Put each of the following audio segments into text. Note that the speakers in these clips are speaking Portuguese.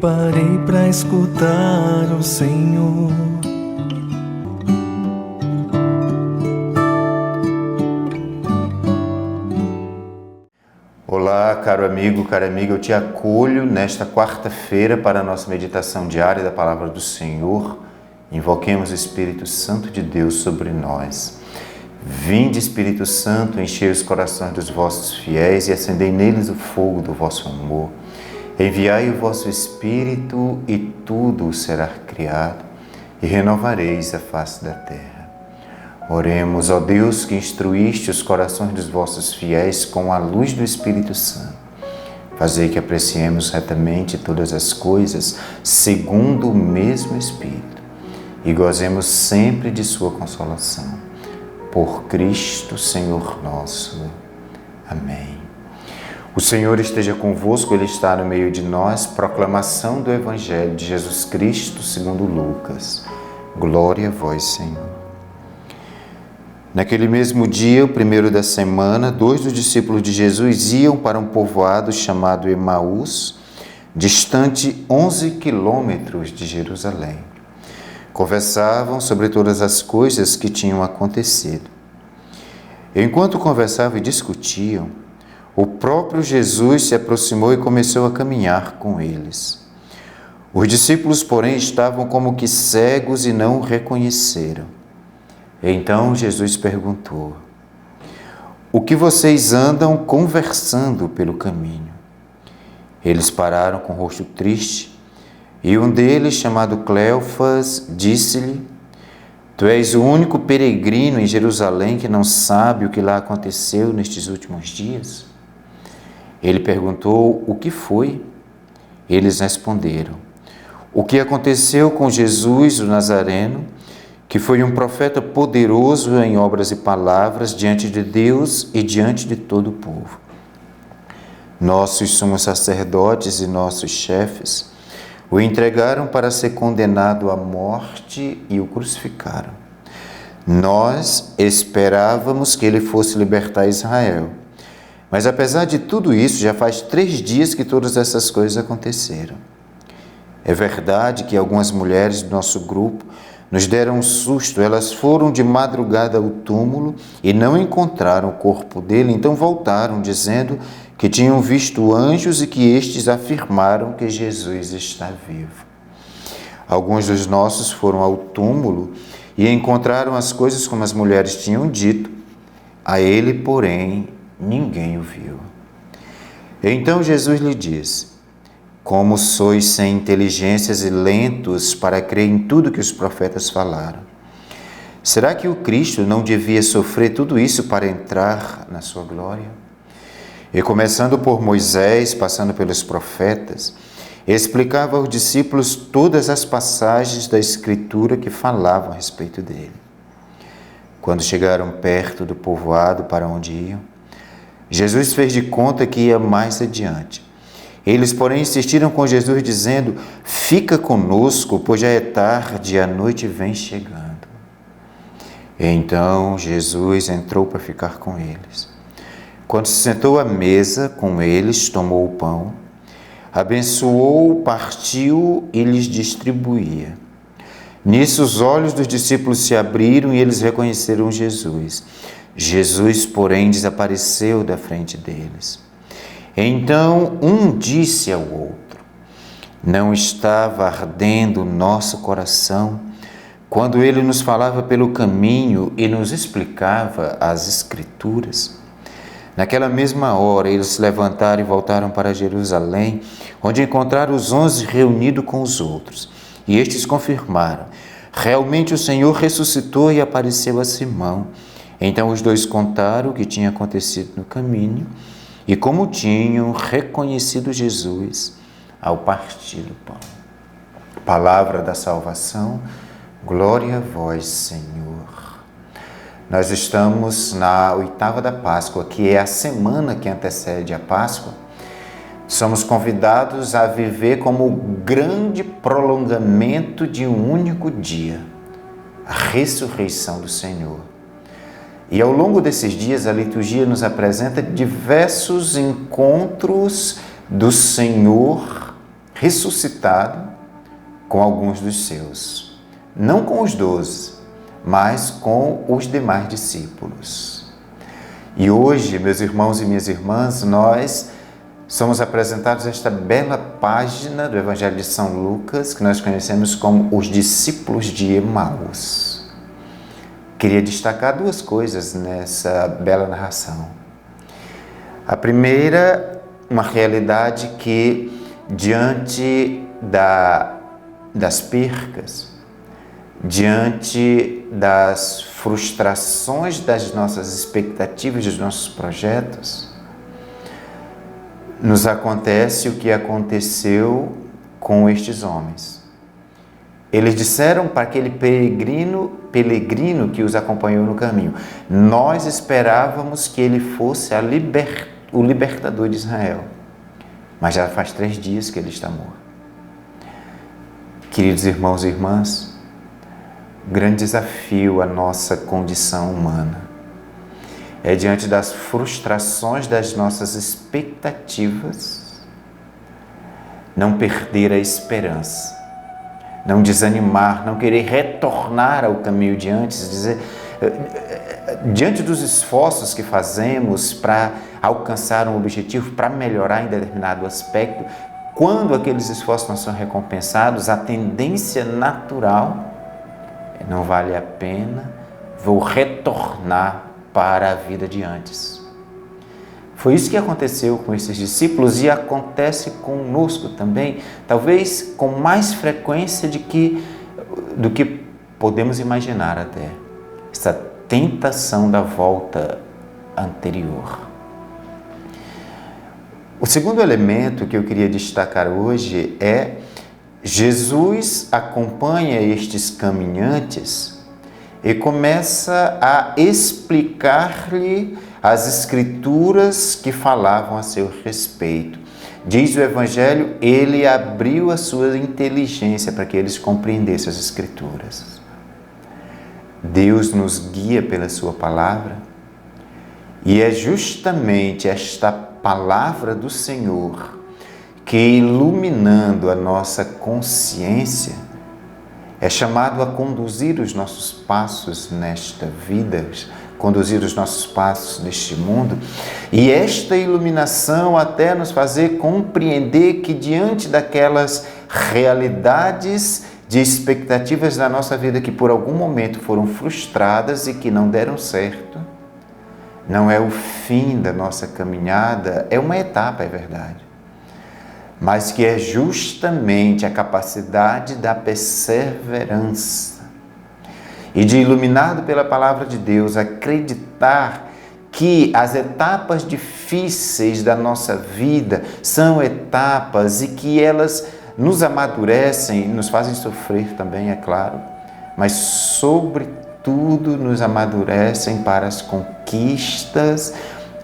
parei para escutar o Senhor. Olá, caro amigo, cara amiga, eu te acolho nesta quarta-feira para a nossa meditação diária da Palavra do Senhor. Invoquemos o Espírito Santo de Deus sobre nós. Vinde, Espírito Santo, enchei os corações dos vossos fiéis e acendei neles o fogo do vosso amor. Enviai o vosso Espírito e tudo será criado e renovareis a face da terra. Oremos, ó Deus, que instruíste os corações dos vossos fiéis com a luz do Espírito Santo. Fazei que apreciemos retamente todas as coisas segundo o mesmo Espírito e gozemos sempre de sua consolação. Por Cristo, Senhor nosso. Amém. O Senhor esteja convosco, Ele está no meio de nós. Proclamação do Evangelho de Jesus Cristo segundo Lucas. Glória a vós, Senhor. Naquele mesmo dia, o primeiro da semana, 2 dos discípulos de Jesus iam para um povoado chamado Emaús, distante 11 quilômetros de Jerusalém. Conversavam sobre todas as coisas que tinham acontecido. Enquanto conversavam e discutiam, o próprio Jesus se aproximou e começou a caminhar com eles. Os discípulos, porém, estavam como que cegos e não o reconheceram. Então Jesus perguntou: o que vocês andam conversando pelo caminho? Eles pararam com o rosto triste, e um deles, chamado Cleofas, disse-lhe: tu és o único peregrino em Jerusalém que não sabe o que lá aconteceu nestes últimos dias? Ele perguntou: o que foi? Eles responderam: o que aconteceu com Jesus, o Nazareno, que foi um profeta poderoso em obras e palavras diante de Deus e diante de todo o povo. Nossos sumos sacerdotes e nossos chefes o entregaram para ser condenado à morte e o crucificaram. Nós esperávamos que ele fosse libertar Israel, mas apesar de tudo isso, já faz 3 dias que todas essas coisas aconteceram. É verdade que algumas mulheres do nosso grupo nos deram um susto. Elas foram de madrugada ao túmulo e não encontraram o corpo dele, então voltaram dizendo que tinham visto anjos e que estes afirmaram que Jesus está vivo. Alguns dos nossos foram ao túmulo e encontraram as coisas como as mulheres tinham dito. A ele, porém, ninguém o viu. Então Jesus lhe disse: como sois sem inteligências e lentos para crer em tudo que os profetas falaram. Será que o Cristo não devia sofrer tudo isso para entrar na sua glória? E começando por Moisés, passando pelos profetas, explicava aos discípulos todas as passagens da Escritura que falavam a respeito dele. Quando chegaram perto do povoado para onde iam, Jesus fez de conta que ia mais adiante. Eles, porém, insistiram com Jesus, dizendo: fica conosco, pois já é tarde e a noite vem chegando. Então Jesus entrou para ficar com eles. Quando se sentou à mesa com eles, tomou o pão, abençoou, partiu e lhes distribuía. Nisso os olhos dos discípulos se abriram e eles reconheceram Jesus. Jesus, porém, desapareceu da frente deles. Então um disse ao outro: não estava ardendo o nosso coração quando ele nos falava pelo caminho e nos explicava as Escrituras? Naquela mesma hora eles se levantaram e voltaram para Jerusalém, onde encontraram os 11 reunidos com os outros. E estes confirmaram: realmente o Senhor ressuscitou e apareceu a Simão. Então os dois contaram o que tinha acontecido no caminho e como tinham reconhecido Jesus ao partir do pão. Palavra da salvação, glória a vós, Senhor. Nós estamos na oitava da Páscoa, que é a semana que antecede a Páscoa. Somos convidados a viver como o grande prolongamento de um único dia, a ressurreição do Senhor. E ao longo desses dias, a liturgia nos apresenta diversos encontros do Senhor ressuscitado com alguns dos seus. Não com os 12, mas com os demais discípulos. E hoje, meus irmãos e minhas irmãs, nós somos apresentados a esta bela página do Evangelho de São Lucas, que nós conhecemos como os discípulos de Emaús. Queria destacar duas coisas nessa bela narração. A primeira, uma realidade que, diante das percas, diante das frustrações das nossas expectativas, dos nossos projetos, nos acontece o que aconteceu com estes homens. Eles disseram para aquele peregrino que os acompanhou no caminho: nós esperávamos que ele fosse o libertador de Israel, mas já faz 3 dias que ele está morto. Queridos irmãos e irmãs, grande desafio à nossa condição humana é, diante das frustrações das nossas expectativas, não perder a esperança, não desanimar, não querer retornar ao caminho de antes, diante dos esforços que fazemos para alcançar um objetivo, para melhorar em determinado aspecto, quando aqueles esforços não são recompensados, a tendência natural é: não vale a pena, vou retornar para a vida de antes. Foi isso que aconteceu com esses discípulos e acontece conosco também, talvez com mais frequência do que podemos imaginar até. Essa tentação da volta anterior. O segundo elemento que eu queria destacar hoje é: Jesus acompanha estes caminhantes e começa a explicar-lhe as escrituras que falavam a seu respeito. Diz o Evangelho, ele abriu a sua inteligência para que eles compreendessem as escrituras. Deus nos guia pela sua palavra e é justamente esta palavra do Senhor que, iluminando a nossa consciência, é chamado a conduzir os nossos passos nesta vida, conduzir os nossos passos neste mundo, e esta iluminação até nos fazer compreender que, diante daquelas realidades de expectativas da nossa vida que por algum momento foram frustradas e que não deram certo, não é o fim da nossa caminhada, é uma etapa, é verdade, mas que é justamente a capacidade da perseverança e de, iluminado pela palavra de Deus, acreditar que as etapas difíceis da nossa vida são etapas e que elas nos amadurecem, nos fazem sofrer também, é claro, mas sobretudo nos amadurecem para as conquistas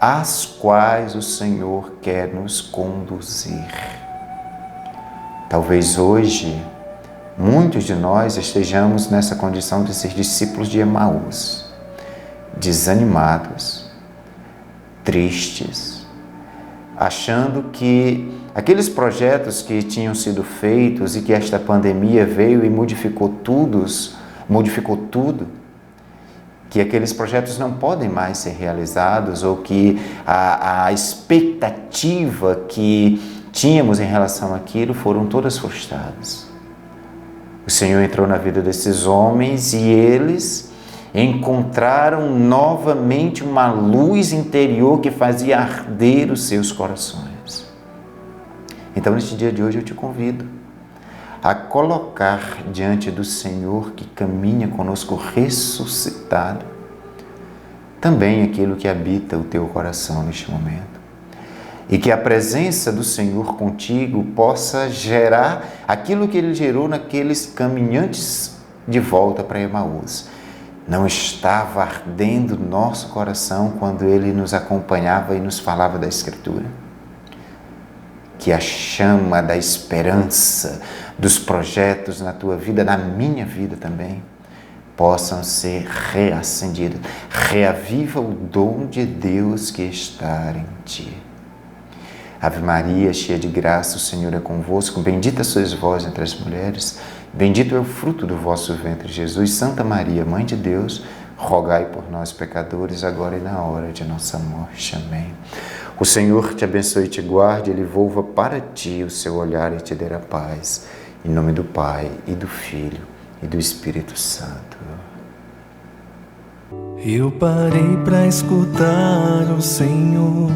às quais o Senhor quer nos conduzir. Talvez hoje muitos de nós estejamos nessa condição de ser discípulos de Emaús, desanimados, tristes, achando que aqueles projetos que tinham sido feitos e que esta pandemia veio e modificou tudo, que aqueles projetos não podem mais ser realizados, ou que a expectativa que tínhamos em relação àquilo foram todas frustradas. O Senhor entrou na vida desses homens e eles encontraram novamente uma luz interior que fazia arder os seus corações. Então, neste dia de hoje, eu te convido a colocar diante do Senhor, que caminha conosco ressuscitado, também aquilo que habita o teu coração neste momento. E que a presença do Senhor contigo possa gerar aquilo que Ele gerou naqueles caminhantes de volta para Emaús. Não estava ardendo nosso coração quando Ele nos acompanhava e nos falava da Escritura? Que a chama da esperança, dos projetos na tua vida, na minha vida também, possam ser reacendidas. Reaviva o dom de Deus que está em ti. Ave Maria, cheia de graça, o Senhor é convosco. Bendita sois vós entre as mulheres, bendito é o fruto do vosso ventre, Jesus. Santa Maria, Mãe de Deus, rogai por nós, pecadores, agora e na hora de nossa morte. Amém. O Senhor te abençoe e te guarde, Ele volva para ti o seu olhar e te dê a paz. Em nome do Pai, e do Filho, e do Espírito Santo. Eu parei para escutar o Senhor